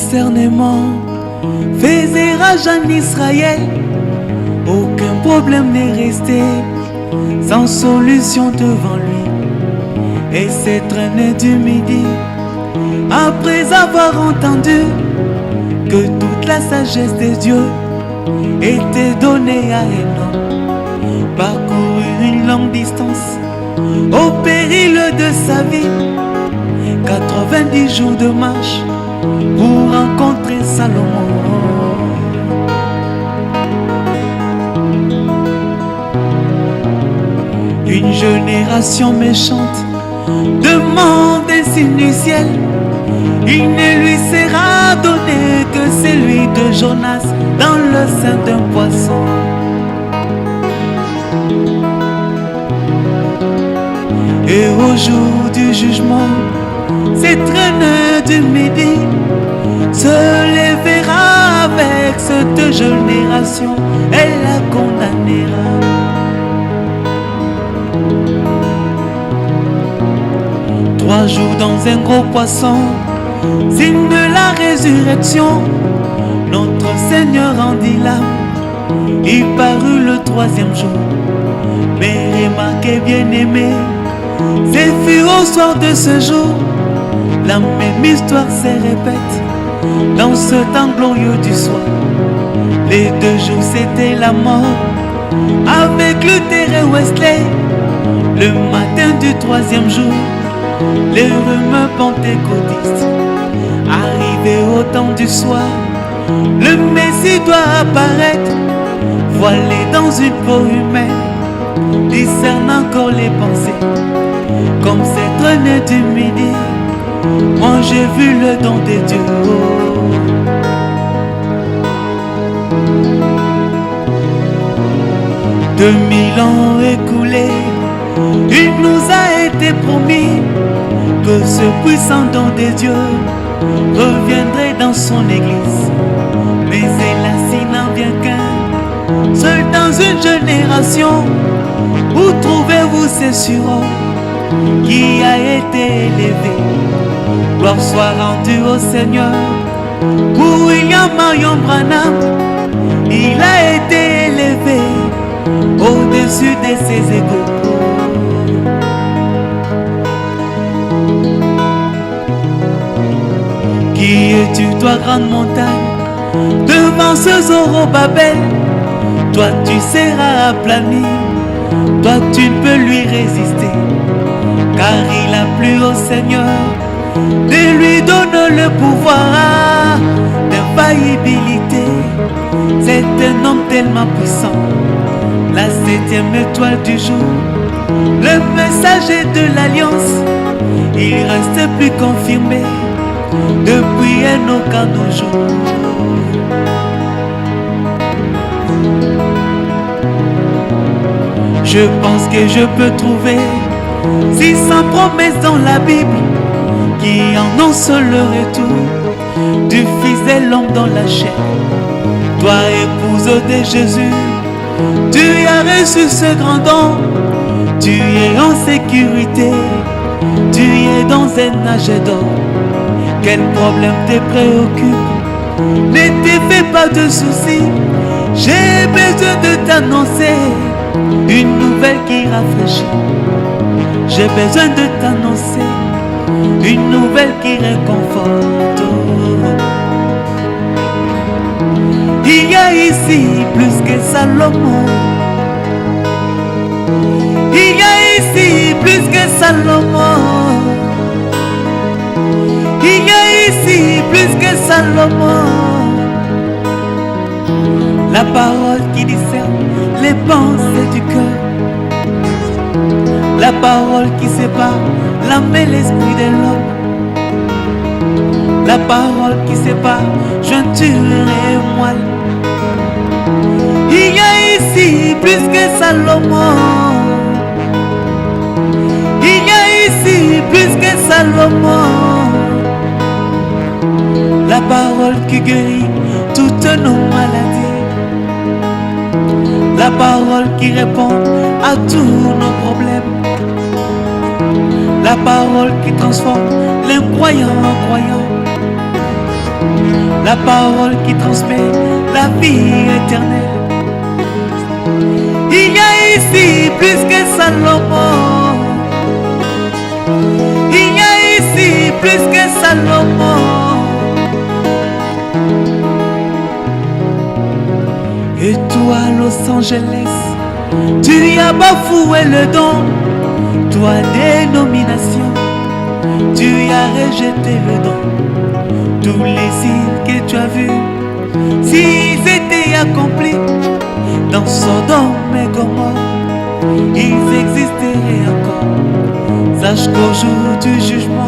discernement faisait rage en Israël. Aucun problème n'est resté sans solution devant lui. Et s'est traîné du midi après avoir entendu que toute la sagesse des dieux était donnée à un homme. Parcouru une longue distance au péril de sa vie, 90 jours de marche pour rencontrer Salomon. Une génération méchante demande un signe du ciel. Il ne lui sera donné que celui de Jonas dans le sein d'un poisson. Et au jour du jugement, cette reine du midi se lèvera avec cette génération, elle la condamnera. Trois jours dans un gros poisson, signe de la résurrection, notre Seigneur rendit l'âme, il parut le troisième jour. Mais remarquez bien aimé, c'est fut au soir de ce jour, la même histoire se répète dans ce temps glorieux du soir. Les 2 jours c'était la mort avec Luther et Wesley. Le matin du troisième jour, les rumeurs pentecôtistes. Arrivé au temps du soir, le Messie doit apparaître, voilé dans une peau humaine, discerne encore les pensées. Comme cette reine du midi, moi j'ai vu le don de Dieu. 2000 ans écoulés, il nous a été promis que ce puissant don de Dieu reviendrait dans son église. Mais hélas, il n'en vient qu'un, seul dans une génération. Où trouvez-vous ces surhommes qui a été élevé? Gloire soit rendue au Seigneur. Pour William Marion Branham, il a été élevé au-dessus de ses égaux. Qui es-tu, toi, grande montagne, devant ce Zorobabel? Toi, tu seras aplani, toi, tu ne peux lui résister, car il a plu au Seigneur de lui donner le pouvoir d'infaillibilité. C'est un homme tellement puissant, la 7e étoile du jour, le messager de l'alliance. Il reste plus confirmé depuis Enoch à nos jours. Je pense que je peux trouver 600 promesses dans la Bible qui annoncent le retour du Fils de l'homme dans la chair. Toi, épouse de Jésus, tu as reçu ce grand don, tu es en sécurité, tu es dans un âge d'or. Quel problème te préoccupe? Ne te fais pas de soucis, j'ai besoin de t'annoncer une nouvelle qui rafraîchit. J'ai besoin de t'annoncer une nouvelle qui réconforte. Il y a ici plus que Salomon. Il y a ici plus que Salomon. Il y a ici plus que Salomon. La parole qui discerne les pensées du cœur. La parole qui sépare l'âme et l'esprit de l'homme. La parole qui sépare jointure et moelle. Il y a ici plus que Salomon. Il y a ici plus que Salomon. La parole qui guérit toutes nos maladies. La parole qui répond à tous nos problèmes. La parole qui transforme les croyants en croyants. La parole qui guérit toutes nos maladies. La parole qui guérit toutes nos maladies. La parole qui répond à toutes nos maladies. La parole qui guérit toutes nos maladies. La parole qui guérit toutes nos maladies. La parole qui répond à tous nos problèmes. La parole qui guérit toutes nos maladies. La parole qui répond à tous nos problèmes. La parole qui transforme les croyants en croyants. la parole qui transmet la vie éternelle. Il y a ici plus que Salomon. Il y a ici plus que Salomon. Et toi, Los Angeles, tu as bafoué le don. Toi, dénomination, tu as rejeté le don. Tous les signes que tu as vus, s'ils étaient accomplis dans Sodome et Gomorrhe, ils existeraient encore. Sache qu'au jour du jugement,